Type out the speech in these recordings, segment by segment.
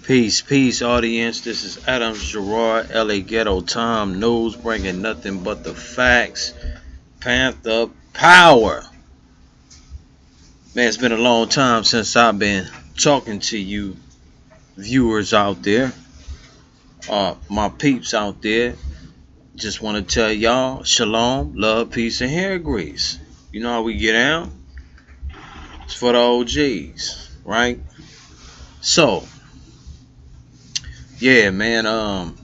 Peace, audience. This is Adams Gerard, LA Ghetto Time News, bringing nothing but the facts. Panther Power. Man, it's been a long time since I've been talking to you viewers out there, my peeps out there. Just want to tell y'all, shalom, love, peace, and hair grease. You know how we get out? It's for the OGs, right? So, yeah, man,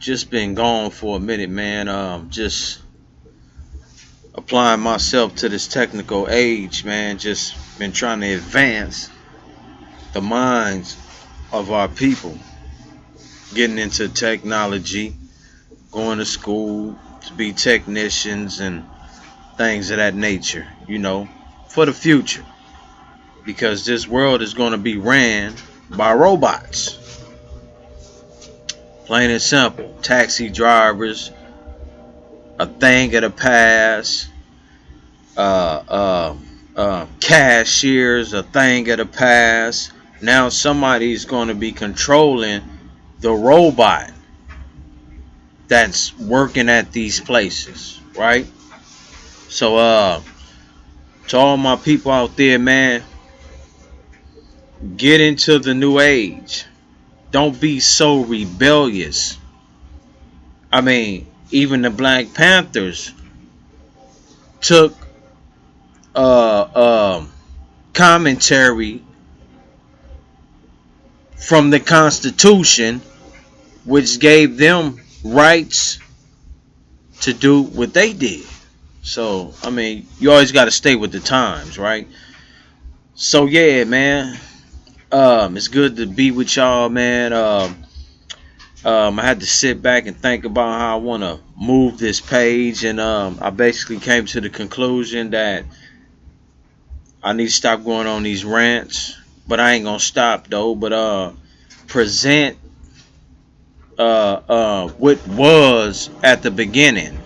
just been gone for a minute, man. Just applying myself to this technical age, man. Just been trying to advance the minds of our people, getting into technology, going to school to be technicians and things of that nature, you know, for the future. Because this world is going to be ran by robots. Plain and simple. Taxi drivers, a thing of the past. Cashiers, a thing of the past. Now somebody's going to be controlling the robot that's working at these places, right? So, to all my people out there, man, get into the new age. Don't be so rebellious. I mean, even the Black Panthers took commentary from the Constitution, which gave them rights to do what they did. So, I mean, you always got to stay with the times, right? So, yeah, man. It's good to be with y'all, man. I had to sit back and think about how I want to move this page, and I basically came to the conclusion that I need to stop going on these rants, but I ain't gonna stop though. But present what was at the beginning.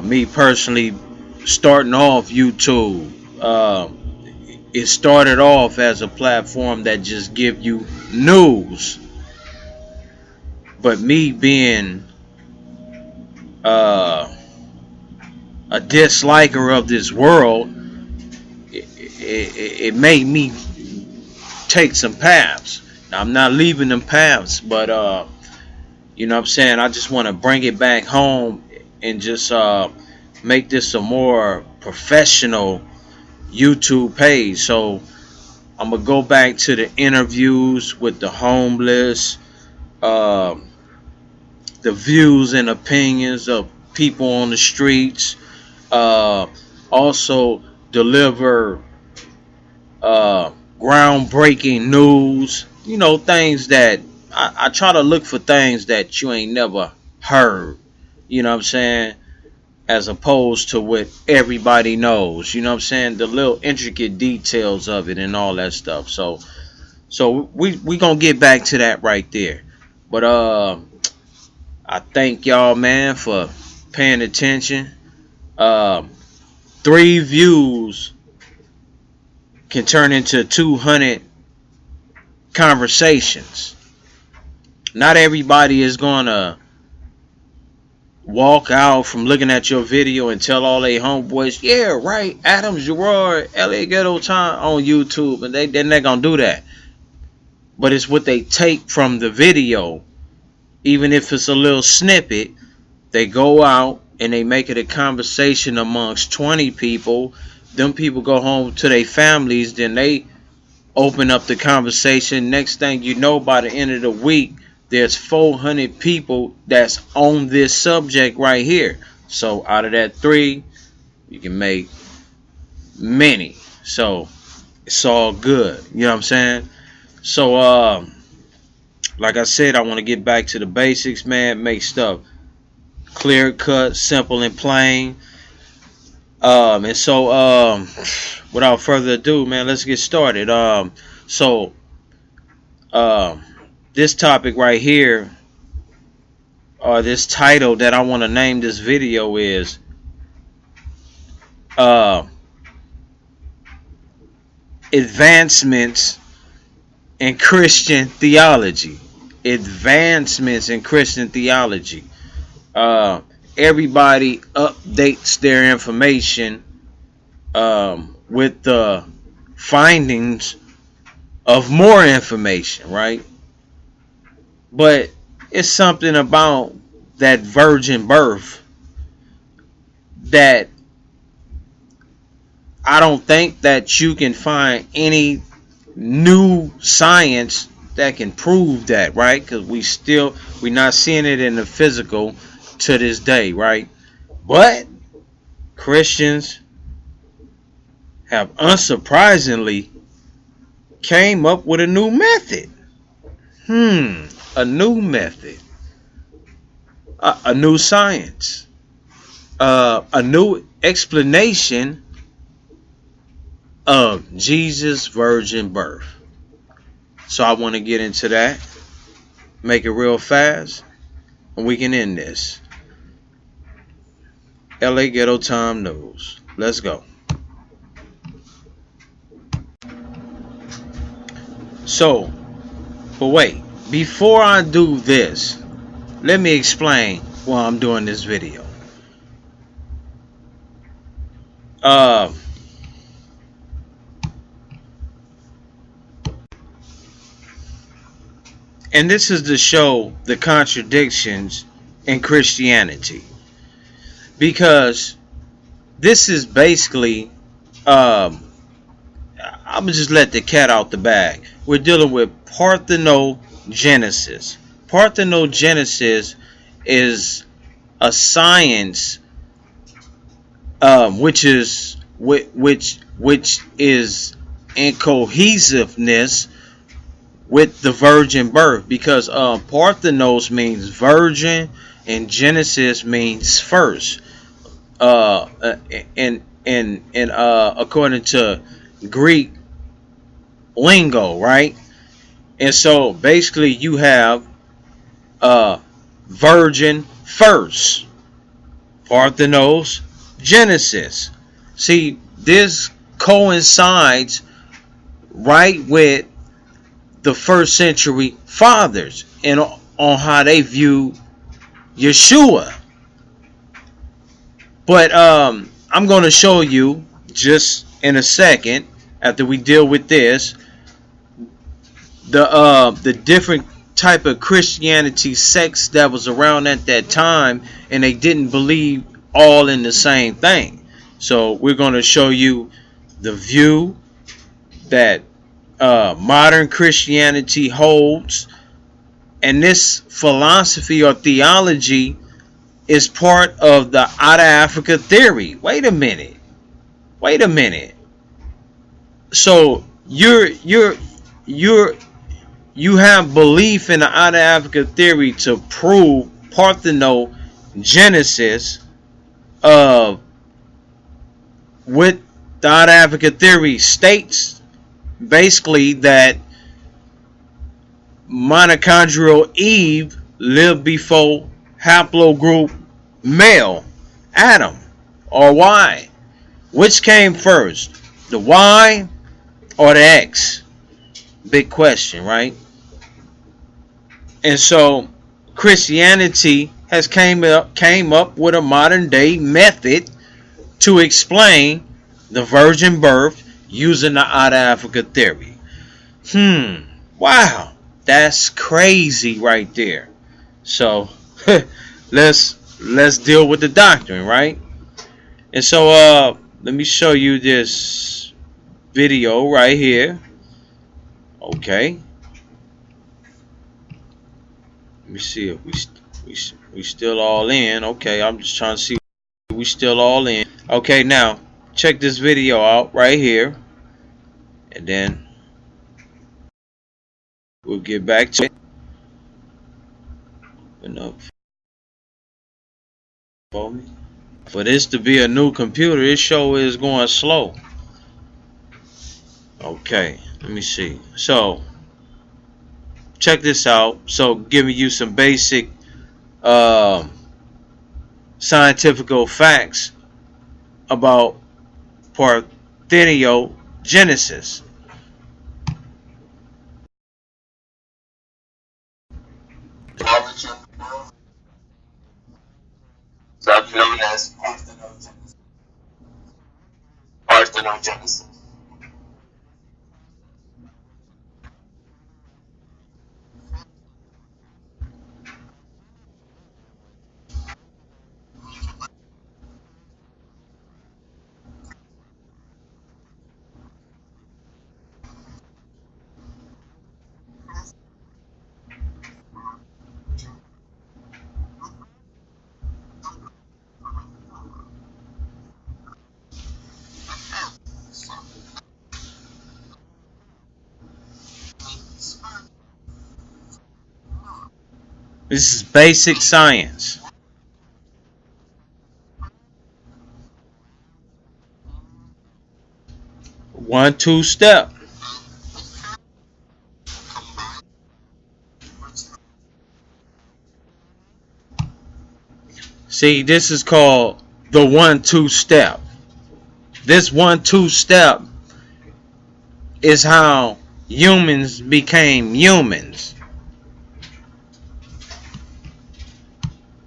Me personally, starting off YouTube. It started off as a platform that just give you news. But me being a disliker of this world, it made me take some paths. Now, I'm not leaving them paths, but you know what I'm saying? I just want to bring it back home and just make this a more professional YouTube page. So I'm gonna go back to the interviews with the homeless, the views and opinions of people on the streets, also deliver groundbreaking news, you know, things that I try to look for things that you ain't never heard, you know what I'm saying, as opposed to what everybody knows, you know what I'm saying? The little intricate details of it and all that stuff. So we gonna get back to that right there. But I thank y'all, man, for paying attention. 3 views can turn into 200 conversations. Not everybody is gonna walk out from looking at your video and tell all they homeboys, yeah, right, Adam Gerard, LA Ghetto Time on YouTube, and they're not gonna do that. But it's what they take from the video, even if it's a little snippet. They go out and they make it a conversation amongst 20 people. Them people go home to their families, then they open up the conversation. Next thing you know, by the end of the week, there's 400 people that's on this subject right here. So out of that 3, you can make many. So it's all good. You know what I'm saying? So like I said, I want to get back to the basics, man. Make stuff clear cut, simple and plain. And so without further ado, man, let's get started. This topic right here, or this title that I want to name this video is advancements in Christian theology. Advancements in Christian theology. Everybody updates their information with the findings of more information, right? But it's something about that virgin birth that I don't think that you can find any new science that can prove that, right? Because we're not seeing it in the physical to this day, right? But Christians have unsurprisingly came up with a new method. A new method, a new science, a new explanation of Jesus' virgin birth. So I want to get into that, make it real fast, and we can end this. LA Ghetto Time News. Let's go. So, but wait, before I do this, let me explain why I'm doing this video. And this is to show the contradictions in Christianity. Because this is basically, I'm going to just let the cat out the bag. We're dealing with Parthenogenesis. Parthenogenesis is a science which is in cohesiveness with the virgin birth, because Parthenos means virgin and Genesis means first. And according to Greek lingo, right? And so basically you have virgin first, Parthenos, Genesis. See, this coincides right with the first century fathers and on how they view Yeshua. But I'm going to show you just in a second, after we deal with this, the different type of Christianity sects that was around at that time, and they didn't believe all in the same thing. So we're going to show you the view that modern Christianity holds, and this philosophy or theology is part of the out of Africa theory. Wait a minute. So you have belief in the out of Africa theory to prove Parthenogenesis of what the out of Africa theory states, basically that mitochondrial Eve lived before haplogroup male Adam or Y. Which came first, the Y or the X? Big question, right? And so Christianity has came up with a modern day method to explain the virgin birth using the out of Africa theory. Wow, that's crazy right there. So let's deal with the doctrine, right? And so let me show you this video right here. Okay. Let me see if we still all in. Okay, I'm just trying to see if we still all in. Okay, now check this video out right here, and then we'll get back to it. Enough for me. For this to be a new computer, this show is going slow. Okay, let me see. So check this out. So giving you some basic scientific facts about Parthenogenesis. Parthenogenesis. This is basic science. One, two step. See, this is called the 1-2 step. This 1-2 step is how humans became humans.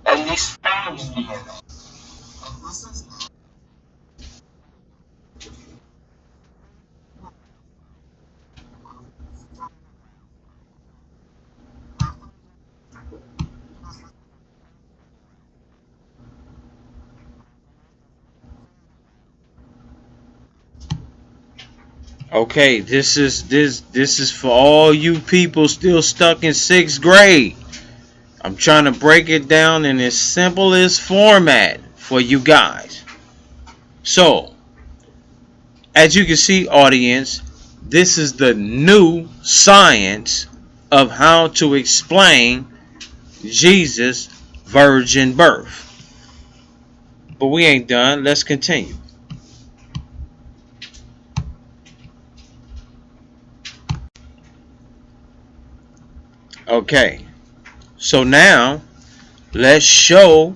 And these Okay, this is for all you people still stuck in 6th grade. I'm trying to break it down in its simplest format for you guys. So, as you can see, audience, this is the new science of how to explain Jesus' virgin birth. But we ain't done. Let's continue. Okay, so now let's show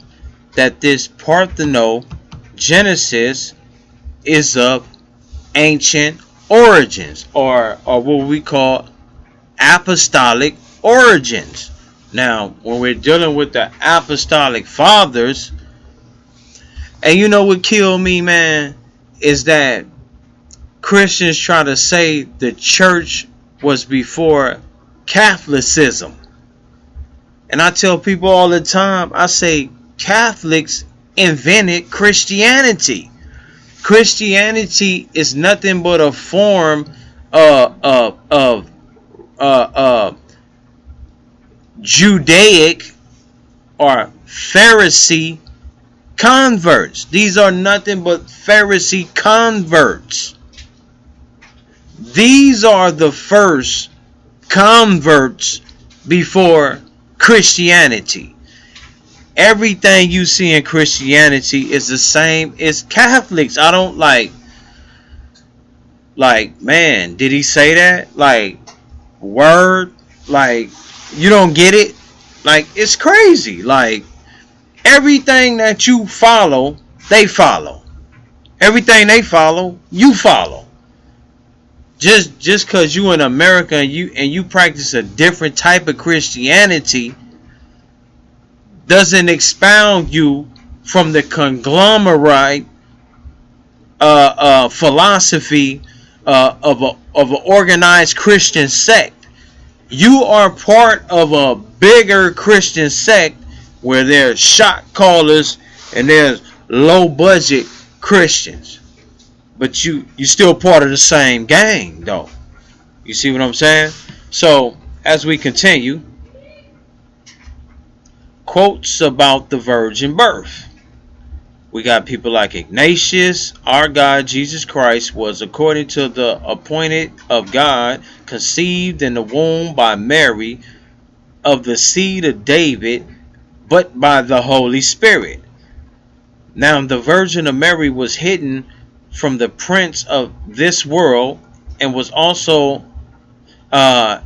that this Parthenogenesis is of ancient origins, or what we call apostolic origins. Now, when we're dealing with the apostolic fathers, and you know what killed me, man, is that Christians try to say the church was before Catholicism. And I tell people all the time, I say Catholics invented Christianity. Christianity is nothing but a form of Judaic or Pharisee converts. These are nothing but Pharisee converts. These are the first converts before Christianity. Everything you see in Christianity is the same as Catholics. I don't like, man, did he say that? Like, word? Like, you don't get it? Like, it's crazy. Like, everything that you follow, they follow. Everything they follow, you follow. Just because you in America and you practice a different type of Christianity doesn't expound you from the conglomerate philosophy of an organized Christian sect. You are part of a bigger Christian sect where there's shot callers and there's low budget Christians. But you still part of the same gang, though. You see what I'm saying? So, as we continue, quotes about the virgin birth. We got people like Ignatius. Our God, Jesus Christ, was according to the appointed of God, conceived in the womb by Mary, of the seed of David, but by the Holy Spirit. Now, the Virgin of Mary was hidden from the prince of this world, and was also her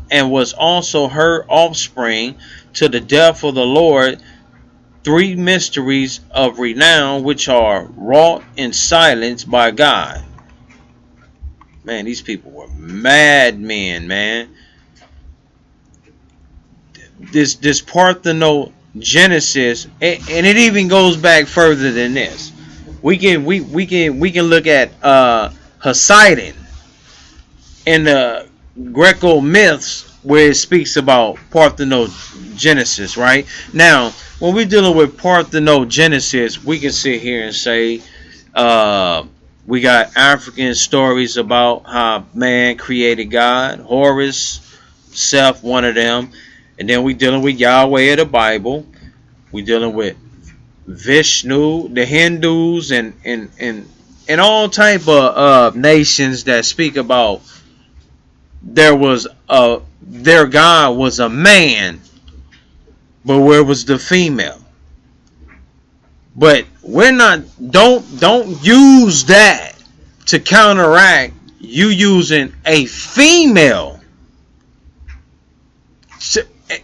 offspring to the death of the Lord. 3 mysteries of renown which are wrought in silence by God. Man, these people were madmen, man. This Genesis, and it even goes back further than this. We can look at Poseidon in the Greco myths where it speaks about Parthenogenesis, right? Now, when we're dealing with Parthenogenesis, we can sit here and say we got African stories about how man created God, Horus, Seth, one of them, and then we dealing with Yahweh of the Bible. We dealing with Vishnu, the Hindus, and all type of nations that speak about their God was a man, but where was the female? But we're not, don't use that to counteract you using a female,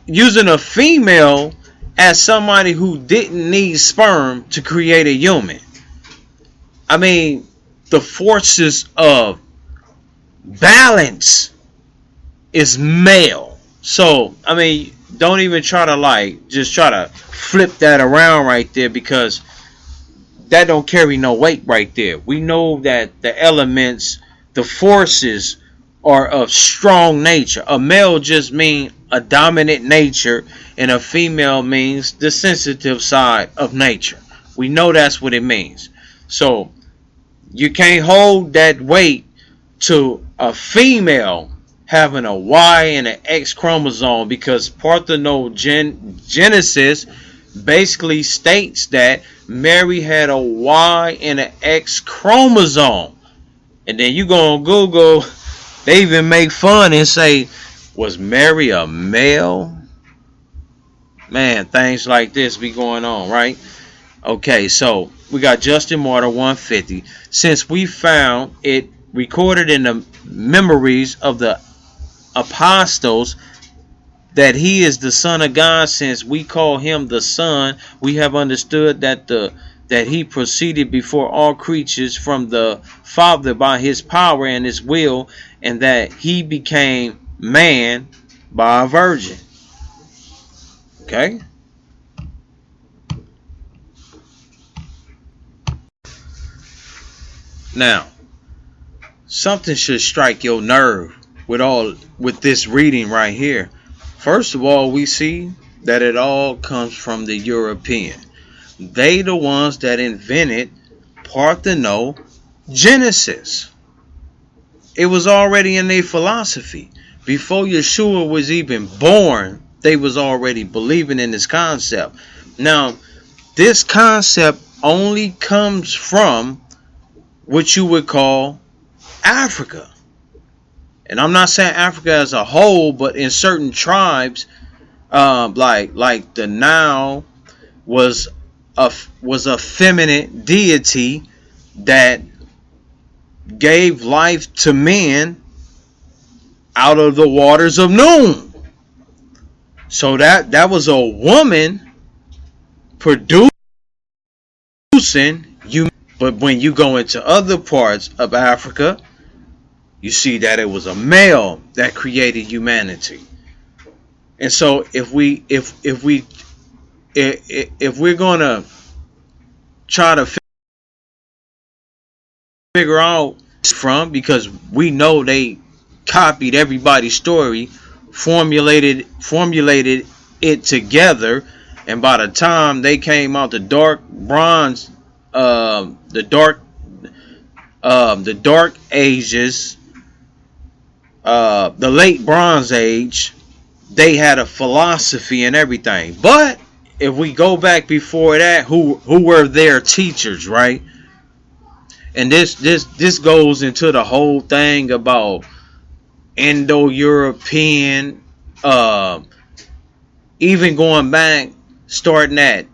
using a female as somebody who didn't need sperm to create a human. I mean, the forces of balance is male. So, I mean, don't even try to just try to flip that around right there, because that don't carry no weight right there. We know that the elements, the forces are of strong nature. A male just means a dominant nature, and a female means the sensitive side of nature. We know that's what it means. So you can't hold that weight to a female having a Y and an X chromosome, because Parthenogenesis basically states that Mary had a Y and an X chromosome. And then you go on Google, they even make fun and say, was Mary a male? Man, things like this be going on, right? Okay, so we got Justin Martyr 150. Since we found it recorded in the memories of the apostles that he is the Son of God, since we call him the Son, we have understood that he proceeded before all creatures from the Father by his power and his will, and that he became man by a virgin. Okay? Now, something should strike your nerve with this reading right here. First of all, we see that it all comes from the European. They the ones that invented Parthenogenesis. It was already in their philosophy. Before Yeshua was even born, they was already believing in this concept. Now, this concept only comes from what you would call Africa. And I'm not saying Africa as a whole, but in certain tribes, like the Nile was a feminine deity that gave life to men out of the waters of Noon. So that was a woman producing you. But when you go into other parts of Africa, you see that it was a male that created humanity. And so if we're gonna try to figure out from, because we know they copied everybody's story, formulated it together, and by the time they came out the dark bronze, the dark ages, the late Bronze Age, they had a philosophy and everything. But if we go back before that, who were their teachers, right? And this goes into the whole thing about Indo-European, even going back, starting at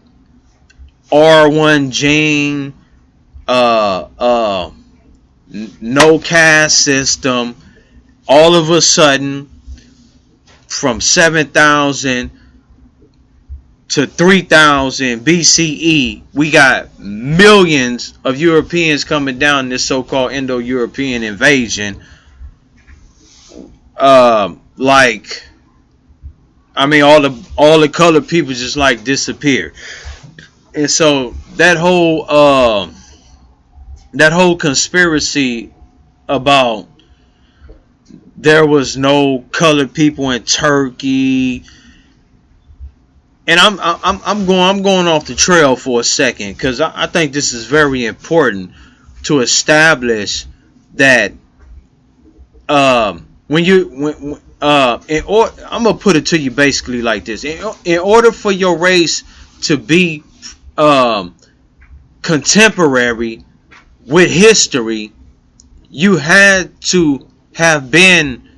R1 gene, no caste system. All of a sudden, from 7,000 to 3,000 BCE, we got millions of Europeans coming down this so-called Indo-European invasion. Like I mean, all the colored people just like disappeared. And so that whole conspiracy about there was no colored people in Turkey, and I'm going off the trail for a second because I think this is very important to establish that I'm gonna put it to you basically like this: in order for your race to be contemporary with history, you had to have been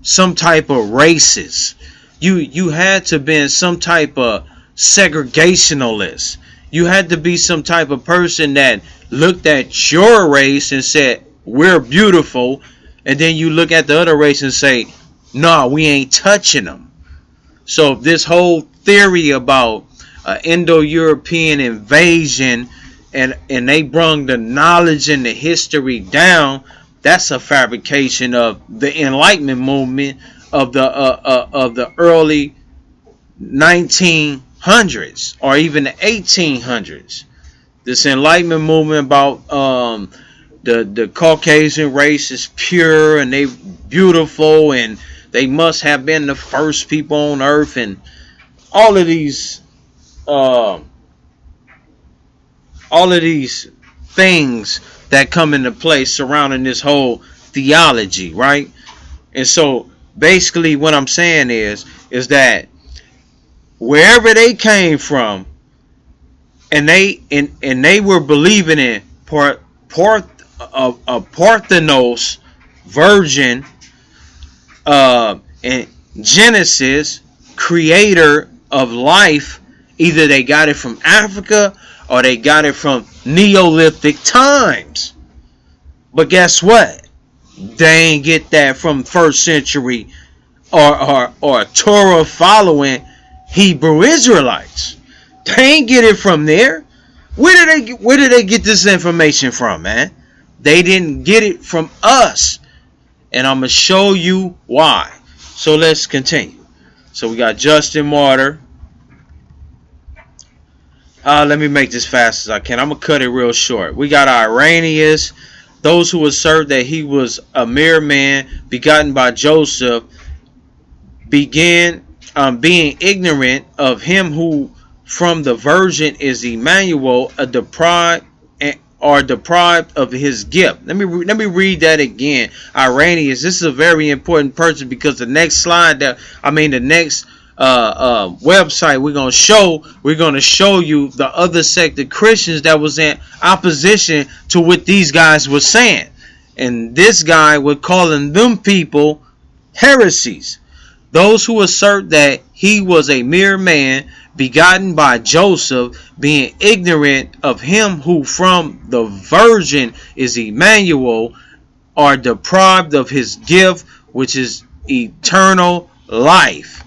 some type of racist. You had to been some type of segregationalist. You had to be some type of person that looked at your race and said, we're beautiful. And then you look at the other race and say, no, we ain't touching them. So this whole theory about Indo-European invasion and they brung the knowledge and the history down, that's a fabrication of the Enlightenment movement of the early 1900s or even the 1800s. This Enlightenment movement about the Caucasian race is pure and they beautiful and they must have been the first people on earth, and all of these things that come into play surrounding this whole theology, right? And so basically what I'm saying is that wherever they came from, and they were believing in a Parthenos virgin and Genesis, creator of life. Either they got it from Africa or they got it from Neolithic times. But guess what? They ain't get that from first century or Torah following Hebrew Israelites. They ain't get it from there. Where did they get this information from, man? They didn't get it from us. And I'm going to show you why. So let's continue. So we got Justin Martyr. Let me make this fast as I can. I'm going to cut it real short. We got Irenaeus. Those who assert that he was a mere man begotten by Joseph began being ignorant of him who from the virgin is Emmanuel, deprived of his gift. Let me read that again. Irenaeus. This is a very important person because the next slide the next website we're gonna show you the other sect of Christians that was in opposition to what these guys were saying, and this guy was calling them people heresies. Those who assert that he was a mere man begotten by Joseph, being ignorant of him who from the virgin is Emmanuel, are deprived of his gift, which is eternal life.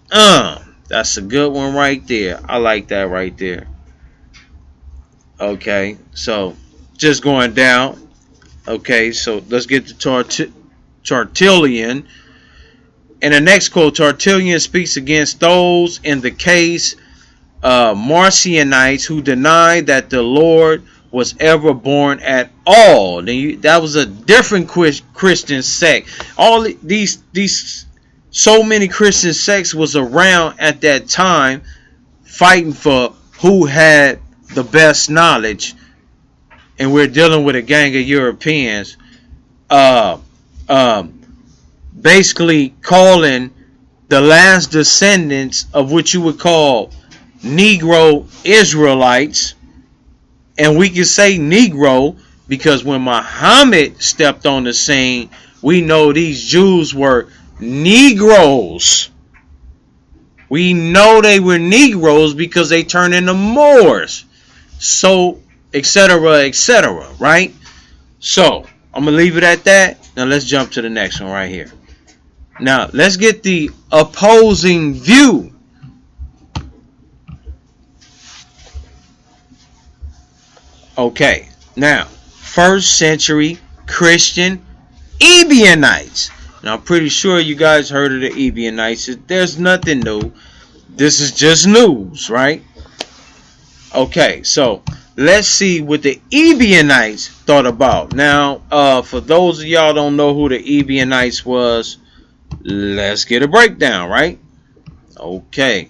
That's a good one right there. I like that right there. Okay, so just going down. Okay, so let's get to Tertullian. In the next quote, Tertullian speaks against those in the case Marcionites who denied that the Lord was ever born at all. That was a different Christian sect. All these so many Christian sects was around at that time fighting for who had the best knowledge, and we're dealing with a gang of Europeans basically calling the last descendants of what you would call Negro Israelites. And we can say Negro because when Muhammad stepped on the scene, we know these Jews were Negroes. We know they were Negroes because they turned into Moors. So, etc., right? So, I'm going to leave it at that. Now, let's jump to the next one right here. Now, let's get the opposing view. Okay, now, first century Christian Ebionites. And I'm pretty sure you guys heard of the Ebionites. There's nothing new. This is just news, right? Okay, so let's see what the Ebionites thought about. Now, for those of y'all don't know who the Ebionites was, let's get a breakdown, right? Okay.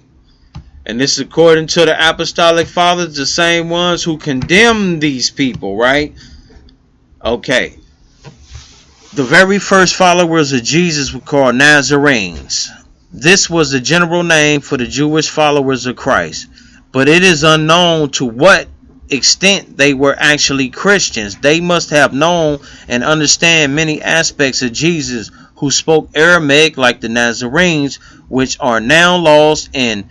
And this is according to the Apostolic Fathers, the same ones who condemned these people, right? Okay. The very first followers of Jesus were called Nazarenes. This was the general name for the Jewish followers of Christ, but it is unknown to what extent they were actually Christians. They must have known and understand many aspects of Jesus, who spoke Aramaic like the Nazarenes, which are now lost and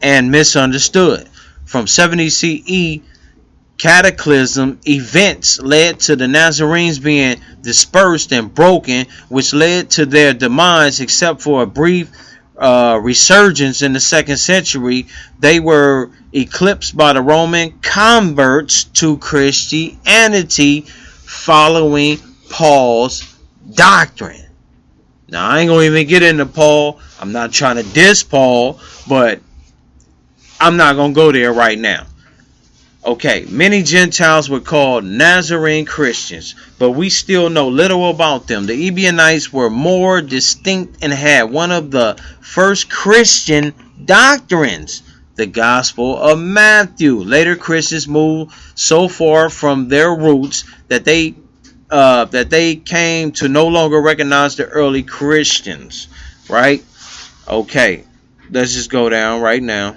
misunderstood. From 70 CE, cataclysm events led to the Nazarenes being dispersed and broken, which led to their demise. Except for a brief resurgence in the 2nd century, they were eclipsed by the Roman converts to Christianity following Paul's doctrine. Now, I ain't gonna even get into Paul. I'm not trying to diss Paul, but I'm not gonna go there right now. Okay, many Gentiles were called Nazarene Christians, but we still know little about them. The Ebionites were more distinct and had one of the first Christian doctrines, the Gospel of Matthew. Later Christians moved so far from their roots that they came to no longer recognize the early Christians, right? Okay, let's just go down right now.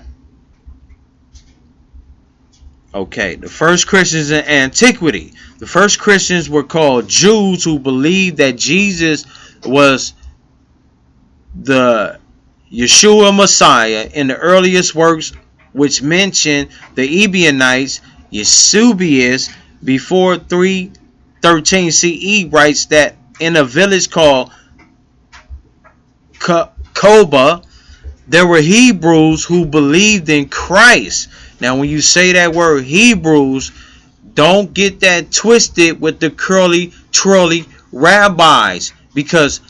Okay, the first Christians in antiquity. The first Christians were called Jews who believed that Jesus was the Yeshua Messiah. In the earliest works which mention the Ebionites, Eusebius before 313 CE writes that in a village called Koba, there were Hebrews who believed in Christ. Now, when you say that word Hebrews, don't get that twisted with the curly rabbis, because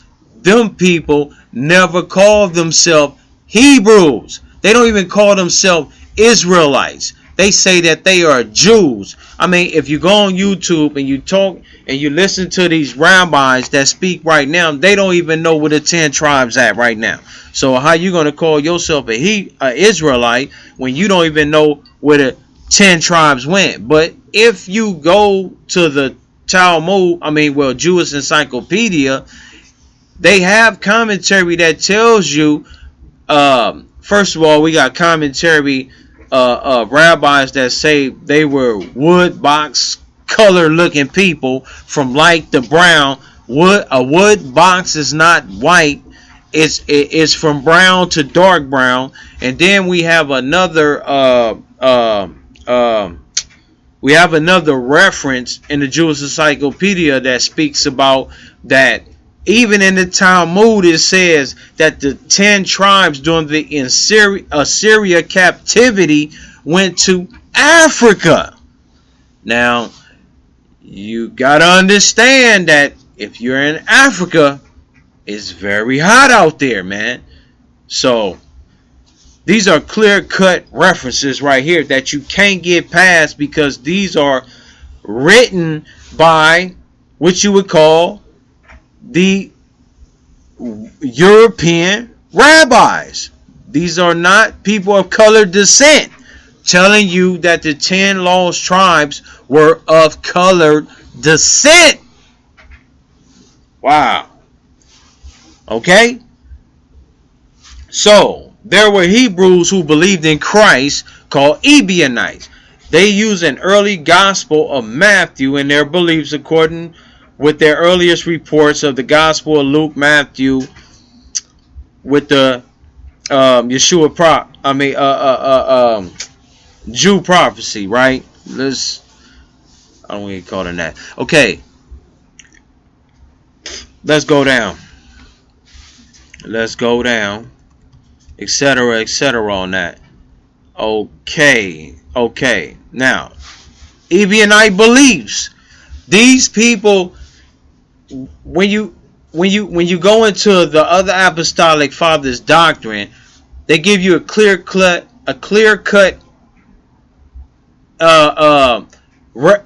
them people never called themselves Hebrews. They don't even call themselves Israelites. They say that they are Jews. I mean, if you go on YouTube and you talk and you listen to these rabbis that speak right now, they don't even know where the 10 tribes at right now. So how you going to call yourself a Israelite when you don't even know where the 10 tribes went? But if you go to the Talmud, Jewish Encyclopedia, they have commentary that tells you, first of all, we got commentary rabbis that say they were wood box color looking people from light to brown. A wood box is not white. It's from brown to dark brown. And then we have another reference in the Jewish Encyclopedia that speaks about that. Even in the Talmud, it says that the 10 tribes during the Assyria captivity went to Africa. Now, you got to understand that if you're in Africa, it's very hot out there, man. So, these are clear-cut references right here that you can't get past, because these are written by what you would call the European rabbis. These are not people of colored descent telling you that the 10 lost tribes were of colored descent. Wow. Okay? So, there were Hebrews who believed in Christ called Ebionites. They used an early Gospel of Matthew in their beliefs according with their earliest reports of the Gospel of Luke, Matthew, with the Jew prophecy, right? I don't want to get caught in that. Okay, let's go down, etc. on that. Okay. Now, Ebionite beliefs. These people, when you when you go into the other apostolic fathers' doctrine, they give you a clear cut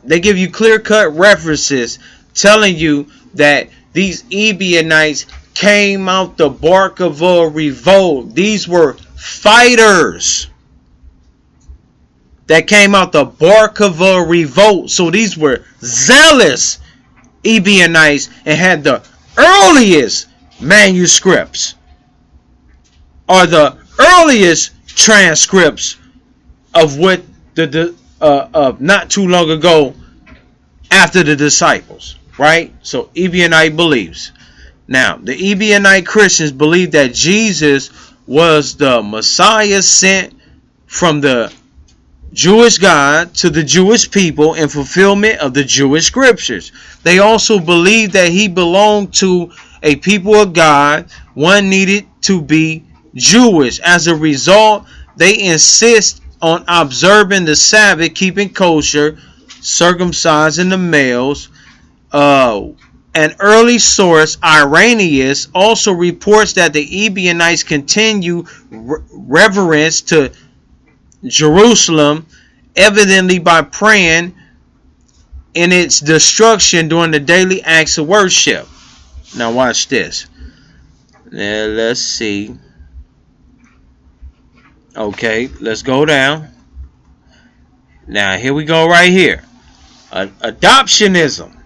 they give you clear cut references telling you that these Ebionites came out the bark of a revolt. These were fighters that came out the bark of a revolt. So these were zealous Ebionites and had the earliest manuscripts or the earliest transcripts of what of not too long ago after the disciples, right? So Ebionite beliefs. Now, the Ebionite Christians believe that Jesus was the Messiah sent from the Jewish God to the Jewish people in fulfillment of the Jewish scriptures. They also believe that he belonged to a people of God. One needed to be Jewish. As a result, they insist on observing the Sabbath, keeping kosher, circumcising the males. An early source, Irenaeus, also reports that the Ebionites continue reverence to Jerusalem, evidently by praying in its destruction during the daily acts of worship. Now watch this. Now let's see. Okay, let's go down. Now here we go right here. Adoptionism.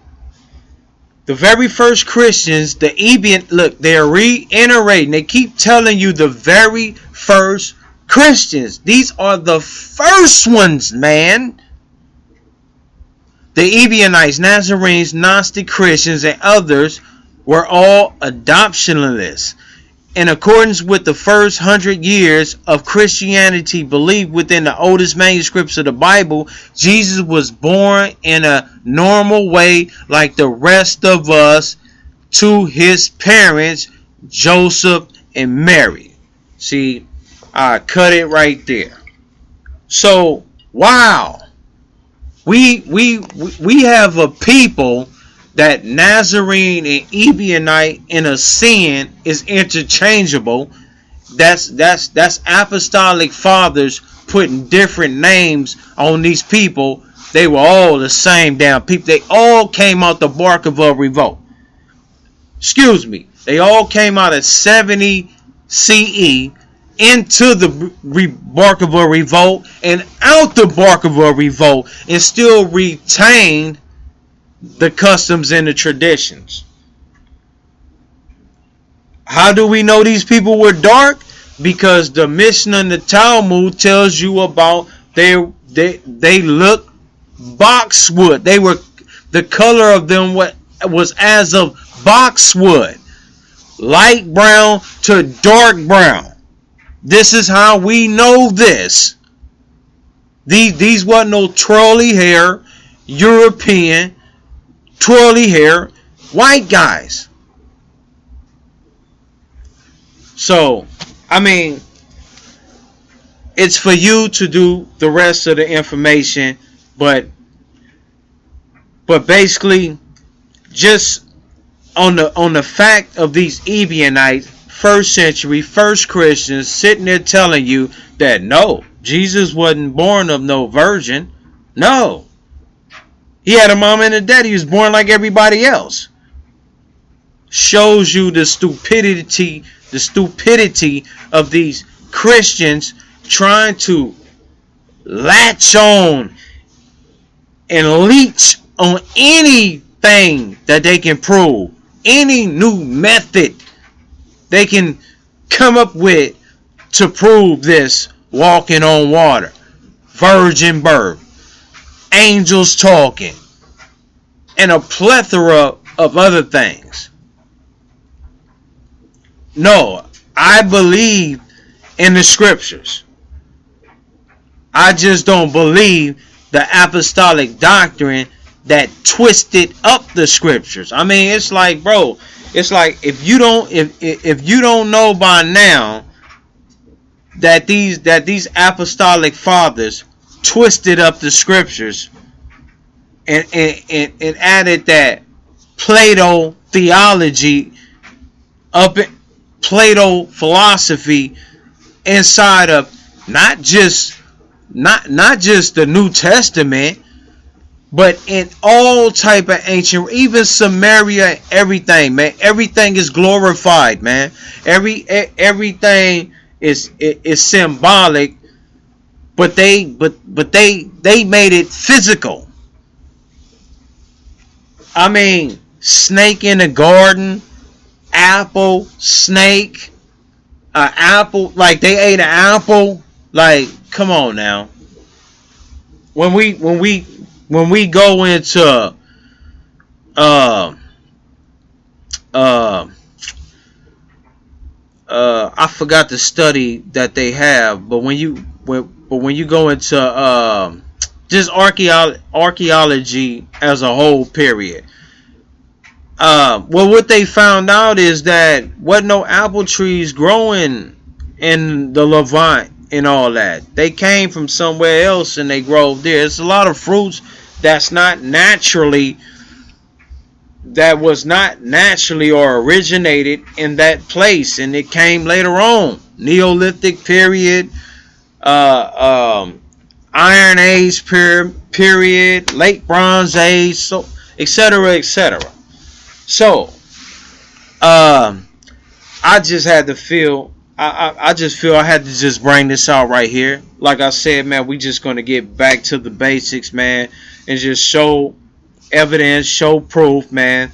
The very first Christians, the Ebionites, look, they're reiterating. They keep telling you the very first Christians. These are the first ones, man. The Ebionites, Nazarenes, Gnostic Christians, and others were all adoptionalists. In accordance with the first 100 years of Christianity believed within the oldest manuscripts of the Bible, Jesus was born in a normal way like the rest of us to his parents, Joseph and Mary. See, I cut it right there. So, wow. We have a people that Nazarene and Ebionite in a sin is interchangeable. That's apostolic fathers putting different names on these people. They were all the same damn people. They all came out the bark of a revolt. Excuse me. They all came out of 70 CE into the bark of a revolt and out the bark of a revolt and still retained the customs and the traditions. How do we know these people were dark? Because the Mishnah and the Talmud tells you about they look boxwood. They were, the color of them was as of boxwood, light brown to dark brown. This is how we know this. These wasn't no twirly hair European twirly hair white guys. So, I mean, it's for you to do the rest of the information, but basically, just on the fact of these Ebionites, first century, first Christians sitting there telling you that no, Jesus wasn't born of no virgin. No. He had a mom and a daddy. He was born like everybody else. Shows you the stupidity of these Christians trying to latch on and leech on anything that they can prove. Any new method they can come up with to prove this walking on water, virgin birth, angels talking, and a plethora of other things. No, I believe in the scriptures. I just don't believe the apostolic doctrine that twisted up the scriptures. I mean, it's like, bro, it's like if you don't know by now that these apostolic fathers twisted up the scriptures and added that Plato theology up in Plato philosophy inside of not just the New Testament, but in all type of ancient, even Samaria, everything, man. Everything is glorified, man. Everything is symbolic, but they made it physical. I mean, snake in the garden, apple, snake, apple, like they ate an apple. Like, come on now. When we go into I forgot the study that they have, but when you go into just archaeology as a whole, period. Well, what they found out is that wasn't no apple trees growing in the Levant and all that. They came from somewhere else and they grow there. It's a lot of fruits that was not naturally or originated in that place, and it came later on. Neolithic period, Iron Age period, Late Bronze Age, so etc. etc. So, I just had to feel. I just feel I had to just bring this out right here. Like I said, man, we just going to get back to the basics, man, and just show evidence, show proof, man.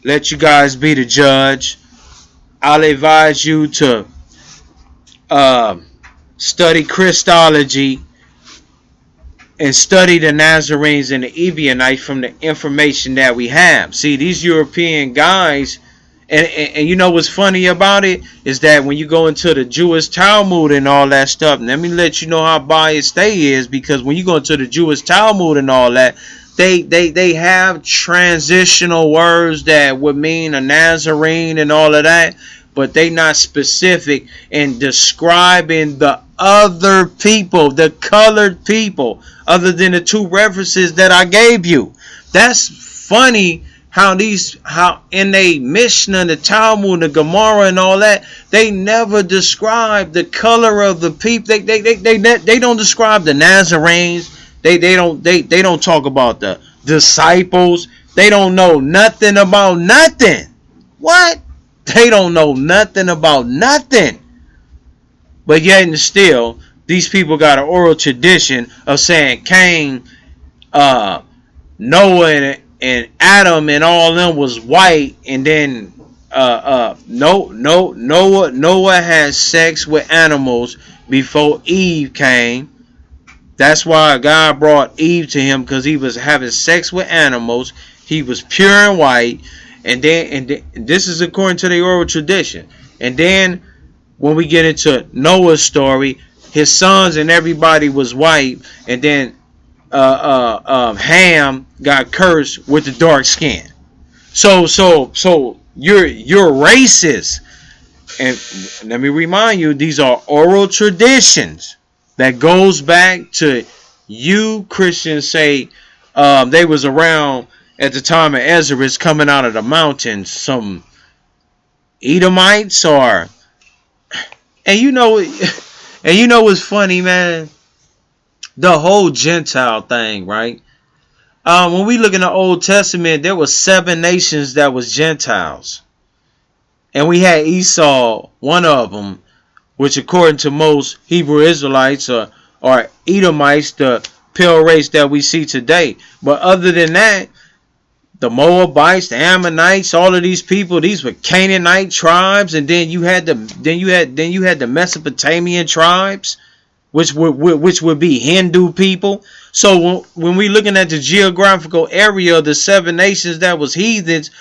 Let you guys be the judge. I'll advise you to study Christology and study the Nazarenes and the Ebionites from the information that we have. See, these European guys, and you know what's funny about it is that when you go into the Jewish Talmud and all that stuff, let me let you know how biased they is, because when you go into the Jewish Talmud and all that, they have transitional words that would mean a Nazarene and all of that, but they not specific in describing the other people, the colored people, other than the two references that I gave you. That's funny. How in the Mishnah, the Talmud, the Gemara, and all that, they never describe the color of the people. They don't describe the Nazarenes. They don't talk about the disciples. They don't know nothing about nothing. What? They don't know nothing about nothing. But yet and still, these people got an oral tradition of saying Cain, Noah, and Adam and all of them was white, and then Noah had sex with animals before Eve came. That's why God brought Eve to him, because he was having sex with animals. He was pure and white, and this is according to the oral tradition. And then when we get into Noah's story, his sons and everybody was white, and then Ham got cursed with the dark skin. So you're racist. And let me remind you, these are oral traditions that goes back to you Christians say they was around at the time of Ezra coming out of the mountains, some Edomites or, and you know what's funny, man? The whole Gentile thing, right? When we look in the Old Testament, there were 7 nations that was Gentiles. And we had Esau, one of them, which according to most Hebrew Israelites or Edomites, the pale race that we see today. But other than that, the Moabites, the Ammonites, all of these people, these were Canaanite tribes, and then you had the Mesopotamian tribes, which would be Hindu people. So when we looking at the geographical area of the 7 nations that was heathens,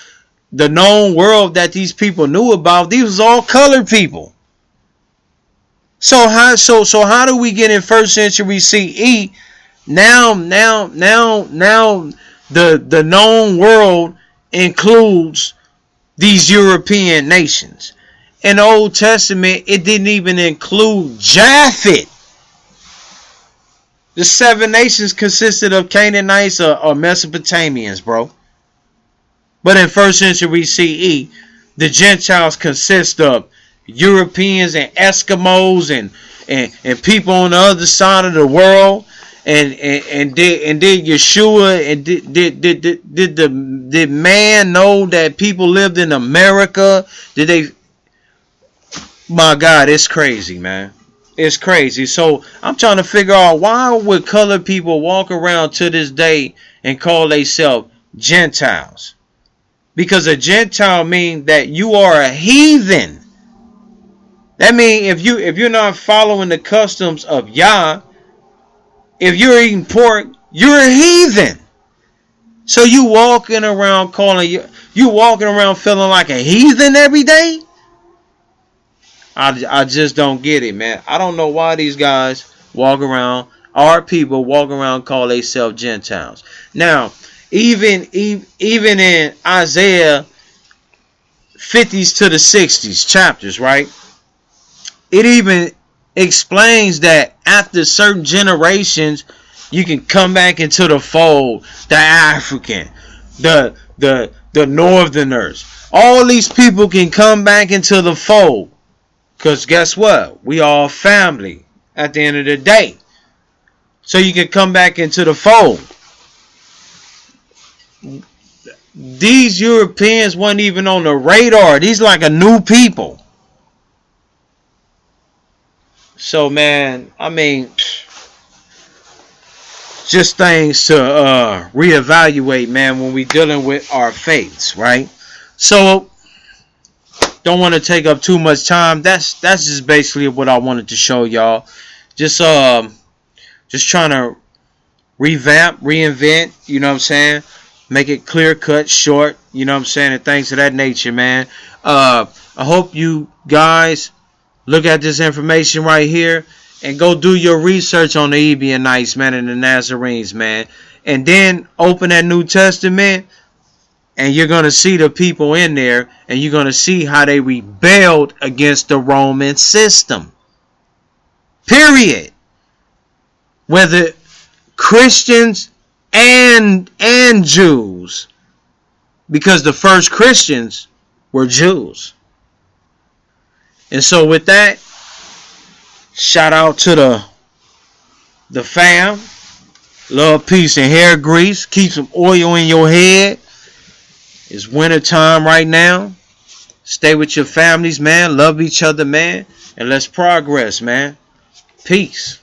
the known world that these people knew about, these was all colored people. So how do we get in 1st century CE? Now the known world includes these European nations. In the Old Testament, it didn't even include Japheth. The 7 nations consisted of Canaanites or Mesopotamians, bro. But in 1st century CE, The Gentiles consist of Europeans and Eskimos and people on the other side of the world. And did Yeshua and did man know that people lived in America? Did they? My God, it's crazy, man. It's crazy. So I'm trying to figure out, why would colored people walk around to this day and call themselves Gentiles? Because a Gentile means that you are a heathen. That means if you're not following the customs of Yah, if you're eating pork, you're a heathen. So you walking around you walking around feeling like a heathen every day? I just don't get it, man. I don't know why these guys our people walk around call themselves Gentiles. Now, even in Isaiah 50s to the 60s chapters, right? It even explains that after certain generations, you can come back into the fold. The African, the Northerners, all these people can come back into the fold. Because guess what? We all family at the end of the day. So you can come back into the fold. These Europeans weren't even on the radar. These like a new people. So, man, I mean, just things to reevaluate, man, when we dealing with our faiths, right? So, don't want to take up too much time. That's just basically what I wanted to show y'all. Just trying to reinvent, you know what I'm saying? Make it clear cut, short, you know what I'm saying, and things of that nature, man. I hope you guys look at this information right here and go do your research on the Ebionites, man, and the Nazarenes, man. And then open that New Testament, and you're going to see the people in there, and you're going to see how they rebelled against the Roman system. Period. Whether Christians and Jews, because the first Christians were Jews. And so with that, shout out to the fam. Love, peace, and hair grease. Keep some oil in your head. It's winter time right now. Stay with your families, man. Love each other, man. And let's progress, man. Peace.